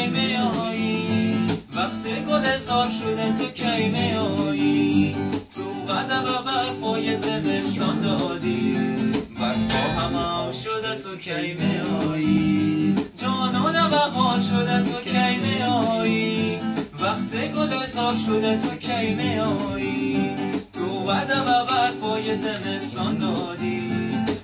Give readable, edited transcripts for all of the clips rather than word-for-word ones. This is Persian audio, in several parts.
میایی؟ وقت گل زار شده تو کی میایی؟ تو قدم و برفای زمستان دادی، برفا همه شده تو کی میایی؟ جانان بهار شده تو کی میایی؟ وقت گل زار شده تو کی میایی؟ تو قدم و برفای زمستان دادی،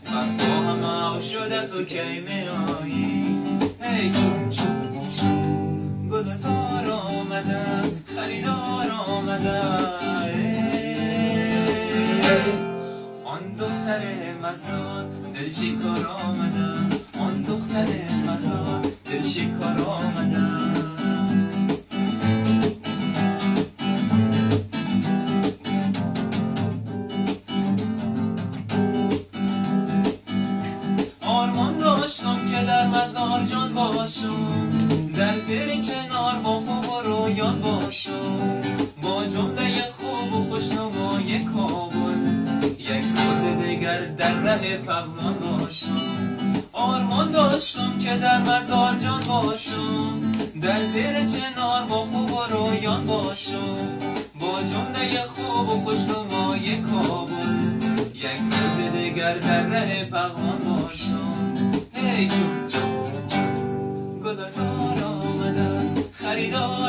برفا همه شده تو کی میایی؟ ای چون چون چون گل زار آمدن، خریدار آمدن، آن دختر مزار دل شکار آمدن، آن دختر مزار دل شکار آمدن. آرمان داشتم که در مزار جان باشم، در زیر چنار با خوب و رویان باشم، با جمله خوب و خوشنمای کابل یک روز دیگر در ره پغمان باشم. آرمان داشتم که در مزار جان باشم، در زیر چنار با خوب و رویان باشم، با جمله خوب و خوشنمای کابل یک روز دیگر در ره پغمان باشم. ای چون چون چون گل زار آمدن، خریدار